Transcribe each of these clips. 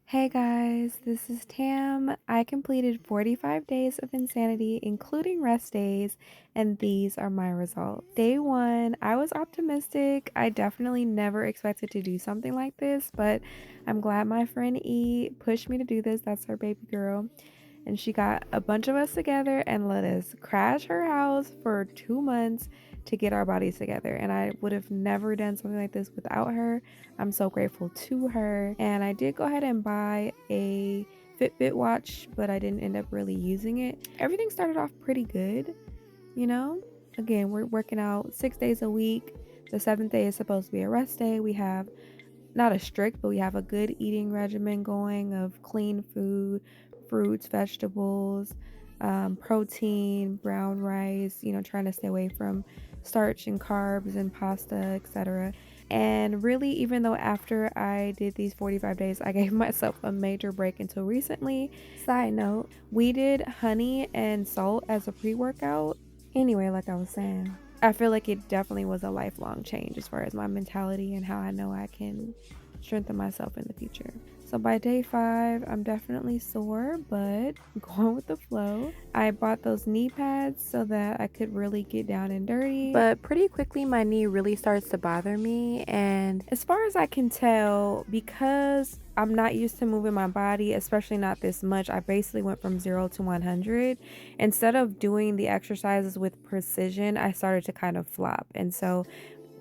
Hey guys, this is Tam. I completed 45 days of insanity, including rest days, and these are my results. Day one, I was optimistic. I definitely never expected to do something like this, but I'm glad my friend E pushed me to do this. That's her baby girl. And she got a bunch of us together and let us crash her house for 2 months to get our bodies together. And I would have never done something like this without her. I'm so grateful to her. And I did go ahead and buy a Fitbit watch, but I didn't end up really using it. Everything started off pretty good, you know? Again, we're working out 6 days a week. The seventh day is supposed to be a rest day. We have not a strict, but we have a good eating regimen going of clean food, fruits, vegetables, protein, brown rice, trying to stay away from starch and carbs and pasta, etc. And really, even though after I did these 45 days, I gave myself a major break until recently. Side note, we did honey and salt as a pre-workout. Anyway, like I was saying, I feel like it definitely was a lifelong change as far as my mentality and how I know I can strengthen myself in the future. So by day 5, I'm definitely sore, but going with the flow. I bought those knee pads so that I could really get down and dirty. But pretty quickly, my knee really starts to bother me. And as far as I can tell, because I'm not used to moving my body, especially not this much, I basically went from 0 to 100. Instead of doing the exercises with precision, I started to kind of flop. And so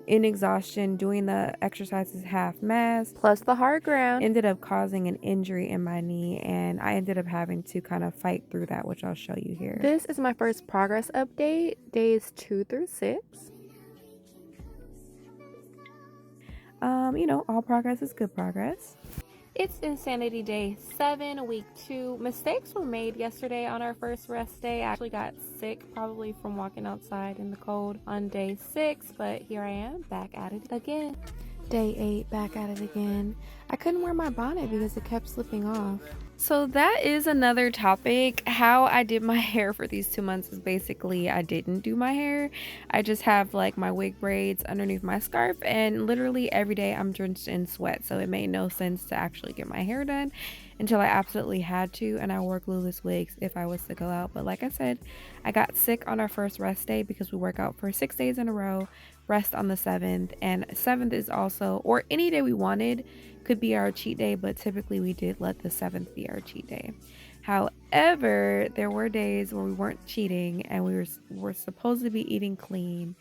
in exhaustion, doing the exercises half mast plus the hard ground ended up causing an injury in my knee, and I ended up having to kind of fight through that, which I'll show you here. This is my first progress update, days 2 through 6. All progress is good progress. It's Insanity Day 7, week 2. Mistakes were made yesterday on our first rest day. I actually got sick, probably from walking outside in the cold on day 6, but here I am, back at it again. Day 8, back at it again. I couldn't wear my bonnet because it kept slipping off. So that is another topic. How I did my hair for these 2 months is basically I didn't do my hair. I just have like my wig braids underneath my scarf, and literally every day I'm drenched in sweat. So it made no sense to actually get my hair done until I absolutely had to, and I wore glueless wigs if I was to go out. But like I said, I got sick on our first rest day because we work out for 6 days in a row, rest on the 7th, and 7th is also, or any day we wanted could be our cheat day, but typically we did let the 7th be our cheat day. However, there were days where we weren't cheating and we were supposed to be eating clean,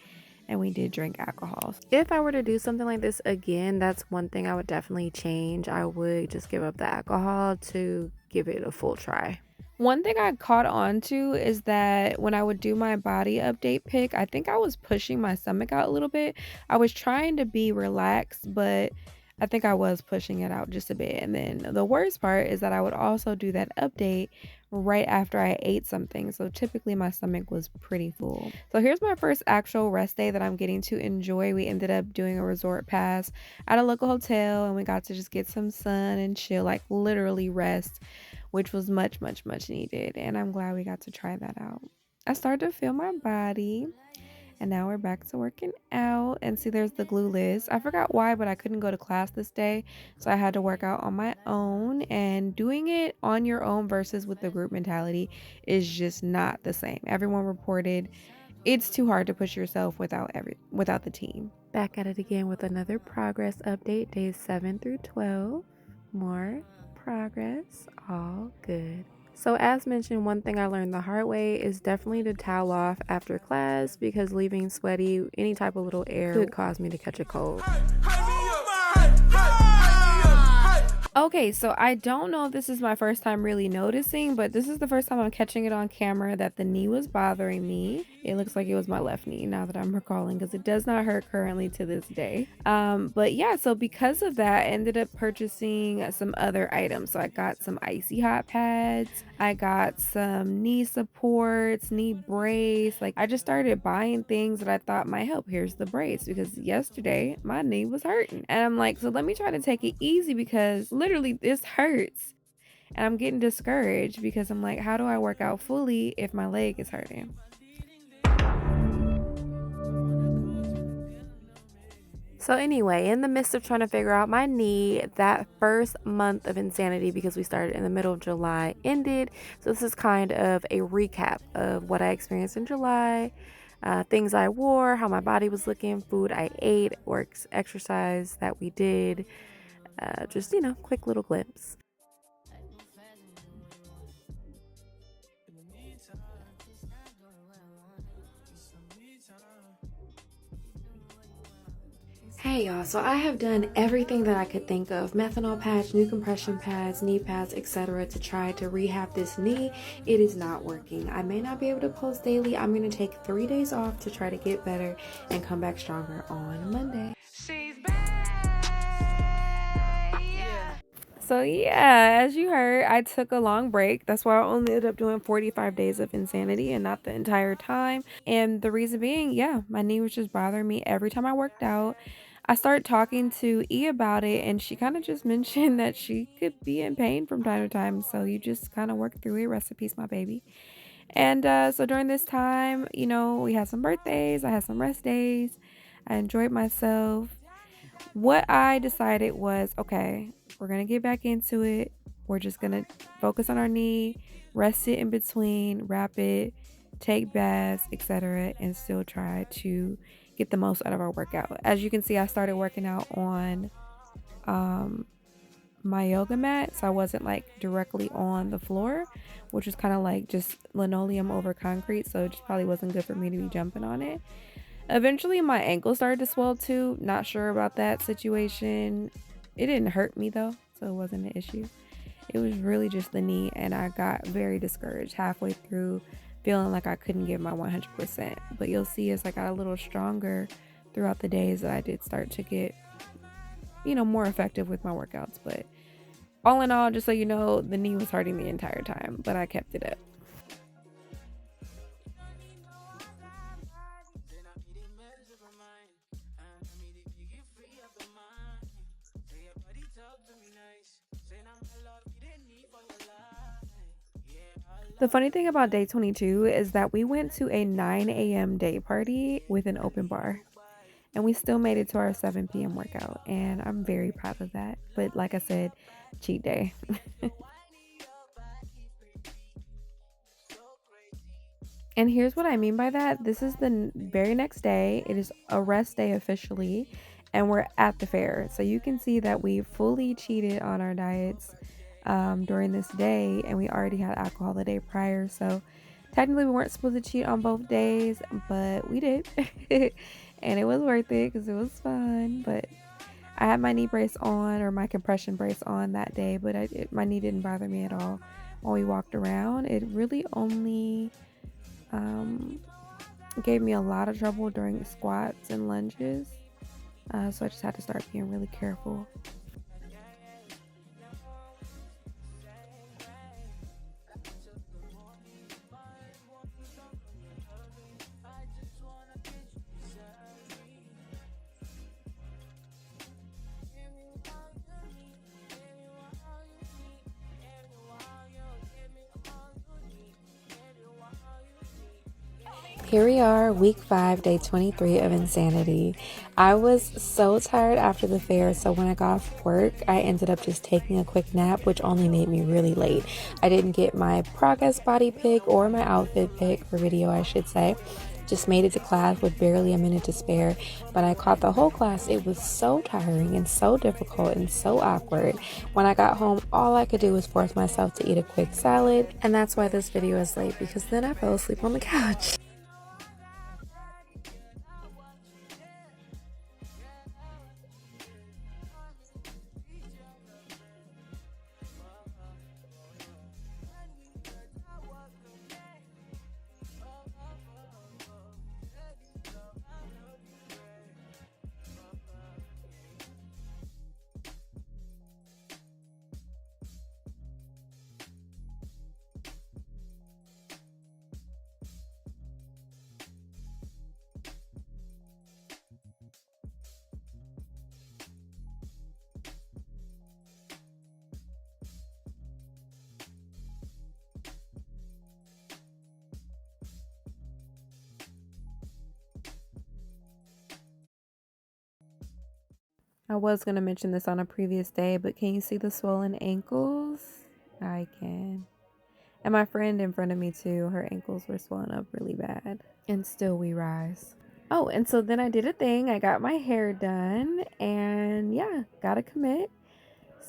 and we did drink alcohol. If I were to do something like this again, that's one thing I would definitely change. I would just give up the alcohol to give it a full try. One thing I caught on to is that when I would do my body update pic, I think I was pushing my stomach out a little bit. I was trying to be relaxed, but I think I was pushing it out just a bit. And then the worst part is that I would also do that update right after I ate something. So typically my stomach was pretty full. So here's my first actual rest day that I'm getting to enjoy. We ended up doing a resort pass at a local hotel, and we got to just get some sun and chill, like literally rest, which was much, much, much needed. And I'm glad we got to try that out. I started to feel my body. And now we're back to working out. And see, there's the glue list. I forgot why, but I couldn't go to class this day. So I had to work out on my own. And doing it on your own versus with the group mentality is just not the same. Everyone reported it's too hard to push yourself without the team. Back at it again with another progress update, days 7 through 12. More progress, all good. So as mentioned, one thing I learned the hard way is definitely to towel off after class, because leaving sweaty, any type of little air could cause me to catch a cold. Okay, so I don't know if this is my first time really noticing, but this is the first time I'm catching it on camera that the knee was bothering me. It looks like it was my left knee now that I'm recalling, because it does not hurt currently to this day. But yeah, so because of that, I ended up purchasing some other items. So I got some icy hot pads. I got some knee supports, knee brace. Like I just started buying things that I thought might help. Here's the brace, because yesterday my knee was hurting. And I'm like, so let me try to take it easy, because literally this hurts. And I'm getting discouraged because I'm like, how do I work out fully if my leg is hurting? So anyway, in the midst of trying to figure out my knee, that first month of insanity, because we started in the middle of July, ended. So this is kind of a recap of what I experienced in July, things I wore, how my body was looking, food I ate, works, exercise that we did. Just, quick little glimpse. Hey y'all, so I have done everything that I could think of: methanol patch, new compression pads, knee pads, etc. to try to rehab this knee. It is not working. I may not be able to post daily. I'm going to take 3 days off to try to get better and come back stronger on Monday. She's back! Yeah. So yeah, as you heard, I took a long break. That's why I only ended up doing 45 days of insanity and not the entire time. And the reason being, yeah, my knee was just bothering me every time I worked out. I started talking to E about it, and she kind of just mentioned that she could be in pain from time to time. So you just kind of work through it. Rest in peace, my baby. And so during this time, we had some birthdays, I had some rest days, I enjoyed myself. What I decided was, okay, we're going to get back into it. We're just going to focus on our knee, rest it in between, wrap it, take baths, etc., and still try to get the most out of our workout. As you can see, I started working out on my yoga mat, so I wasn't like directly on the floor, which was kind of like just linoleum over concrete, so it just probably wasn't good for me to be jumping on it. Eventually my ankle started to swell too. Not sure about that situation. It didn't hurt me though, so it wasn't an issue. It was really just the knee, and I got very discouraged halfway through, feeling like I couldn't give my 100%. But you'll see as I got a little stronger throughout the days that I did start to get, more effective with my workouts. But all in all, just so you know, the knee was hurting the entire time, but I kept it up. The funny thing about day 22 is that we went to a 9 a.m. day party with an open bar, and we still made it to our 7 p.m. workout, and I'm very proud of that. But like I said, cheat day. And here's what I mean by that. This is the very next day. It is a rest day officially, and we're at the fair. So you can see that we fully cheated on our diets during this day, and we already had alcohol the day prior. So technically, we weren't supposed to cheat on both days, but we did. And it was worth it because it was fun. But I had my knee brace on, or my compression brace on that day, but my knee didn't bother me at all while we walked around. It really only gave me a lot of trouble during squats and lunges, so I just had to start being really careful. Here we are, week 5, day 23 of insanity. I was so tired after the fair, so when I got off work, I ended up just taking a quick nap, which only made me really late. I didn't get my progress body pic or my outfit pic for video, I should say. Just made it to class with barely a minute to spare. When I caught the whole class, it was so tiring and so difficult and so awkward. When I got home, all I could do was force myself to eat a quick salad, and that's why this video is late, because then I fell asleep on the couch. I was going to mention this on a previous day, but can you see the swollen ankles? I can. And my friend in front of me too, her ankles were swollen up really bad. And still we rise. Oh, and so then I did a thing. I got my hair done and yeah, got to commit.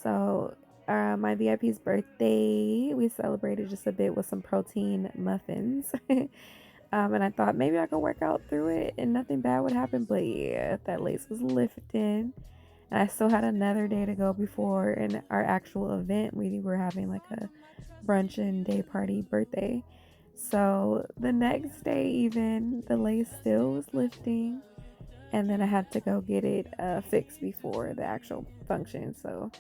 So my VIP's birthday, we celebrated just a bit with some protein muffins. And I thought maybe I could work out through it and nothing bad would happen. But yeah, that lace was lifting. And I still had another day to go before our actual event. We were having like a brunch and day party birthday. So the next day, even the lace still was lifting. And then I had to go get it fixed before the actual function. So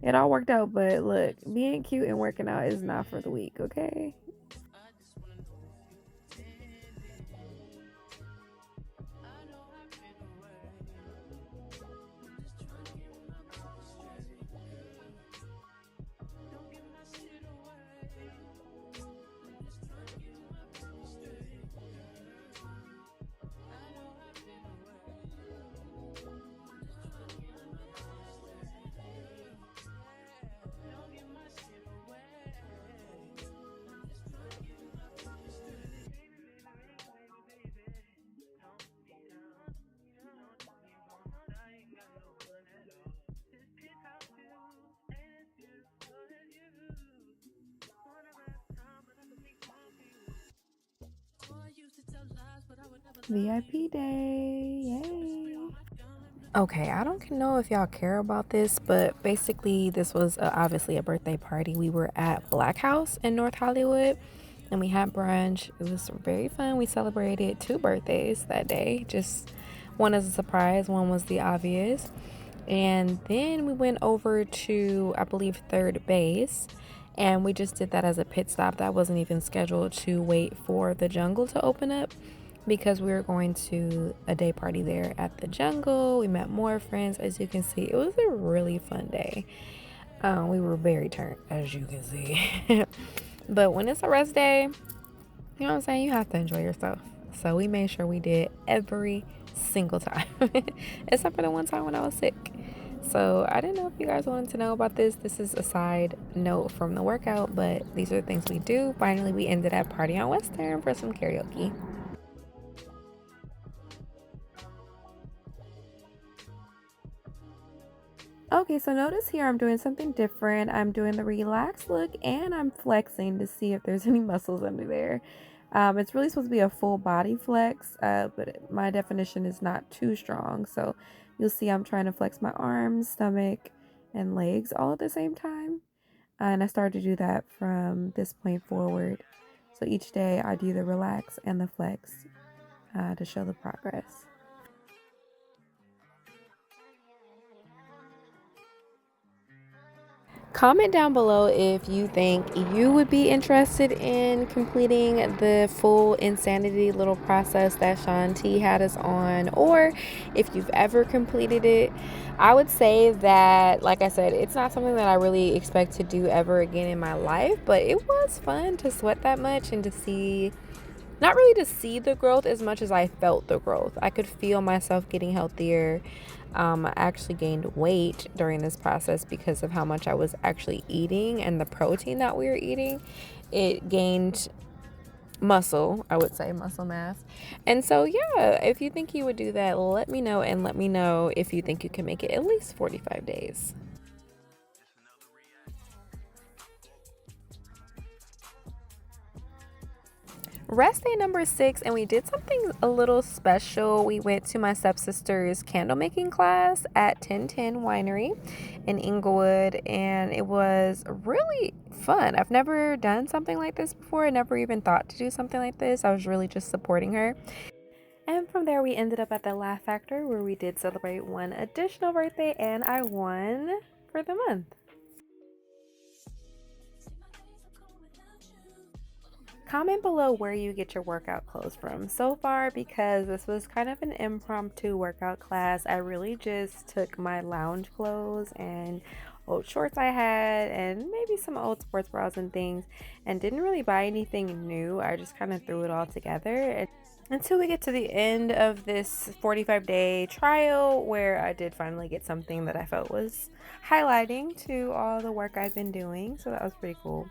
it all worked out. But look, being cute and working out is not for the weak, okay? VIP day, yay. Okay, I don't know if y'all care about this, but basically this was obviously a birthday party. We were at Black House in North Hollywood and we had brunch. It was very fun. We celebrated 2 birthdays that day. Just one as a surprise, one was the obvious. And then we went over to, I believe, third base. And we just did that as a pit stop. That wasn't even scheduled to wait for the jungle to open up because we were going to a day party there at the jungle. We met more friends. As you can see, it was a really fun day. We were very turned, as you can see. But when it's a rest day, you know what I'm saying? You have to enjoy yourself. So we made sure we did every single time, except for the one time when I was sick. So I didn't know if you guys wanted to know about this. This is a side note from the workout, but these are the things we do. Finally, we ended up partying on Western for some karaoke. Okay, so notice here I'm doing something different. I'm doing the relaxed look and I'm flexing to see if there's any muscles under there. It's really supposed to be a full body flex, but my definition is not too strong. So you'll see I'm trying to flex my arms, stomach, and legs all at the same time. And I started to do that from this point forward. So each day I do the relax and the flex to show the progress. Comment down below if you think you would be interested in completing the full insanity little process that Shawn T had us on, or if you've ever completed it. I would say that, like I said, it's not something that I really expect to do ever again in my life, but it was fun to sweat that much and to see, not really to see the growth as much as I felt the growth. I could feel myself getting healthier. I actually gained weight during this process because of how much I was actually eating and the protein that we were eating. It gained muscle, I would say, muscle mass. And so, yeah, if you think you would do that, let me know, and let me know if you think you can make it at least 45 days. Rest day number 6, and we did something a little special. We went to my stepsister's candle making class at 1010 Winery in Inglewood, and it was really fun. I've never done something like this before. I never even thought to do something like this. I was really just supporting her. And from there, we ended up at the Laugh Factor where we did celebrate one additional birthday, and I won for the month. Comment below where you get your workout clothes from. So far, because this was kind of an impromptu workout class, I really just took my lounge clothes and old shorts I had and maybe some old sports bras and things, and didn't really buy anything new. I just kind of threw it all together. until we get to the end of this 45-day trial where I did finally get something that I felt was highlighting to all the work I've been doing. So that was pretty cool.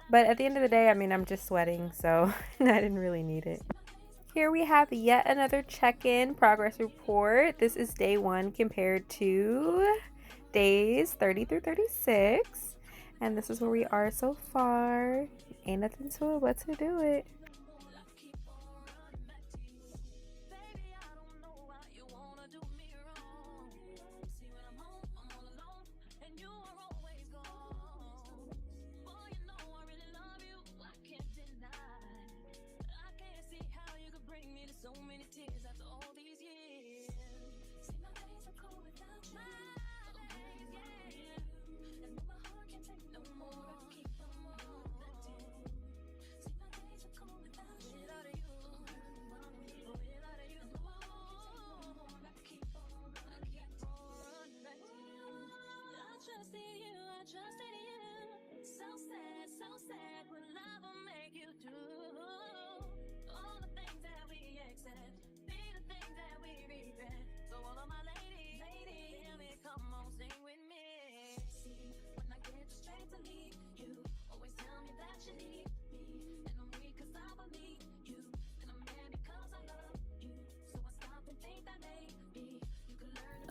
But at the end of the day, I mean, I'm just sweating, so I didn't really need it. Here we have yet another check-in progress report. This is day 1 compared to days 30 through 36. And this is where we are so far. Ain't nothing to it but to do it.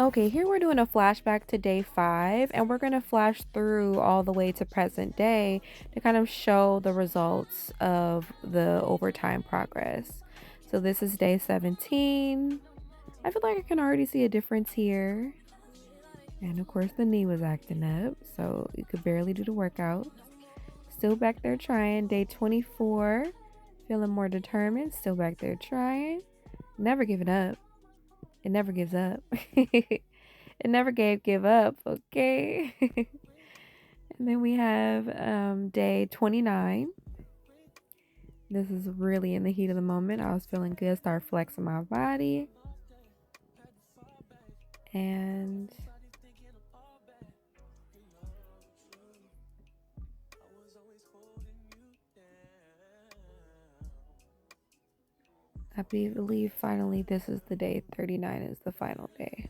Okay, here we're doing a flashback to day 5, and we're going to flash through all the way to present day to kind of show the results of the overtime progress. So this is day 17. I feel like I can already see a difference here. And of course the knee was acting up, so you could barely do the workout. Still back there trying. Day 24, feeling more determined, still back there trying. Never giving up. It never gives up. It never give up, okay? And then we have day 29. This is really in the heat of the moment. I was feeling good, start flexing my body. And I believe finally this is the day 39 is the final day.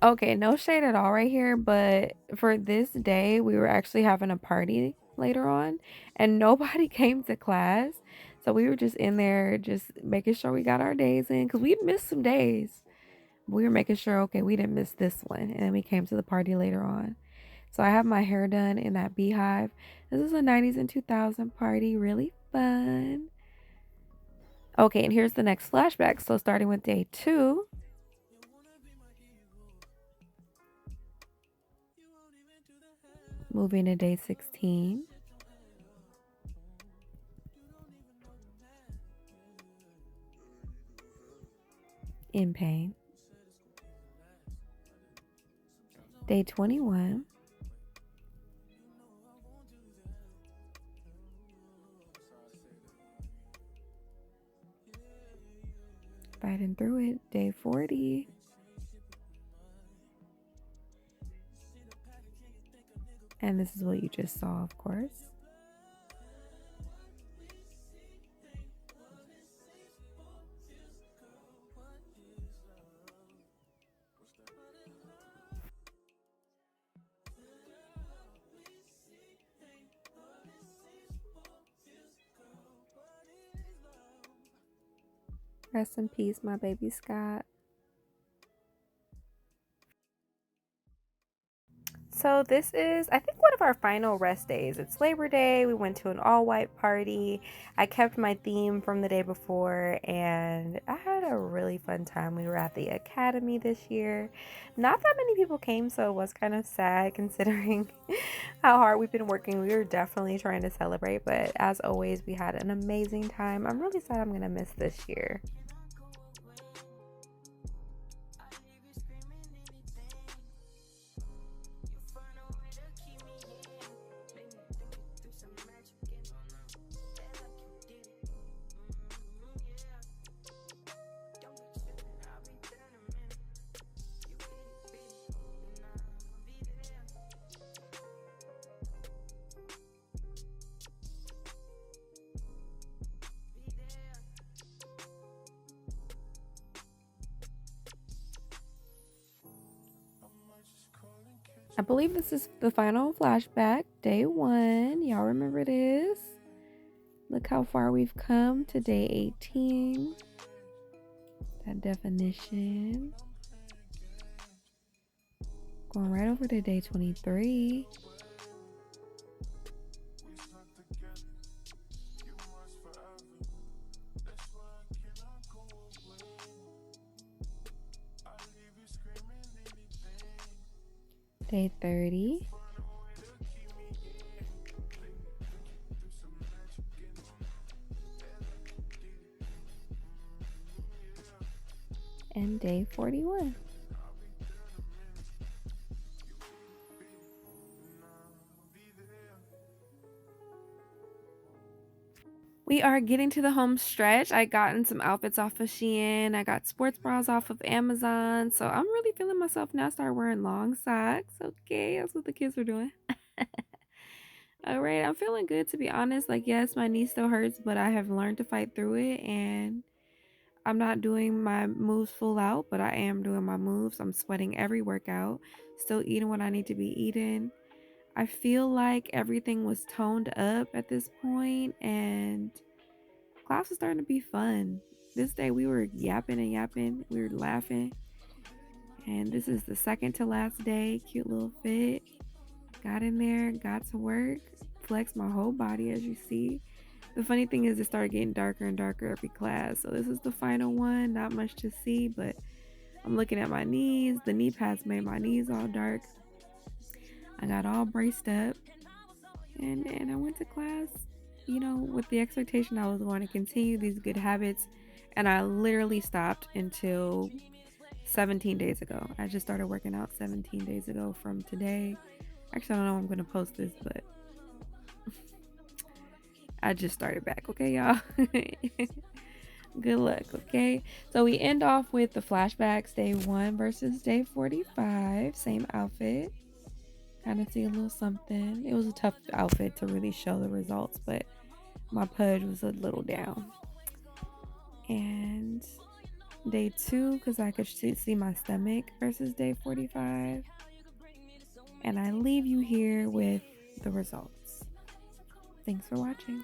Okay, no shade at all right here, but for this day, we were actually having a party later on and nobody came to class. So we were just in there just making sure we got our days in because we missed some days. We were making sure, okay, we didn't miss this one. And then we came to the party later on. So I have my hair done in that beehive. This is a 90s and 2000 party, really fun. Okay, and here's the next flashback. So starting with day 2, moving to day 16. In pain. Day 21. Fighting through it. Day 40. And this is what you just saw, of course. Rest in peace, my baby Scott. So this is, I think, one of our final rest days. It's Labor Day. We went to an all-white party. I kept my theme from the day before, and I had a really fun time. We were at the academy this year. Not that many people came, so it was kind of sad considering how hard we've been working. We were definitely trying to celebrate, but as always, we had an amazing time. I'm really sad I'm gonna miss this year. I believe this is the final flashback, day 1. Y'all remember this? Look how far we've come to day 18. That definition. Going right over to day 23. Day 30. And day 41. We are getting to the home stretch. I gotten some outfits off of Shein. I got sports bras off of Amazon. So I'm really feeling myself now. Start wearing long socks. Okay, that's what the kids were doing. All right, I'm feeling good, to be honest. Like, yes, my knee still hurts, but I have learned to fight through it, and I'm not doing my moves full out, but I am doing my moves. I'm sweating every workout, still eating what I need to be eating. I feel like everything was toned up at this point, and class was starting to be fun. This day we were yapping and yapping, we were laughing, and this is the second to last day. Cute little fit. Got in there, got to work, flexed my whole body, as you see. The funny thing is, it started getting darker and darker every class. So this is the final one. Not much to see, but I'm looking at my knees. The knee pads made my knees all dark. I got all braced up, and I went to class, with the expectation I was going to continue these good habits. And I literally stopped until 17 days ago. I just started working out 17 days ago from today. Actually, I don't know when I'm going to post this, but I just started back. Okay, y'all? Good luck, okay? So we end off with the flashbacks, day 1 versus day 45. Same outfit. Kind of see a little something. It was a tough outfit to really show the results, but my pudge was a little down. And day 2, because I could see my stomach, versus day 45. And I leave you here with the results. Thanks for watching.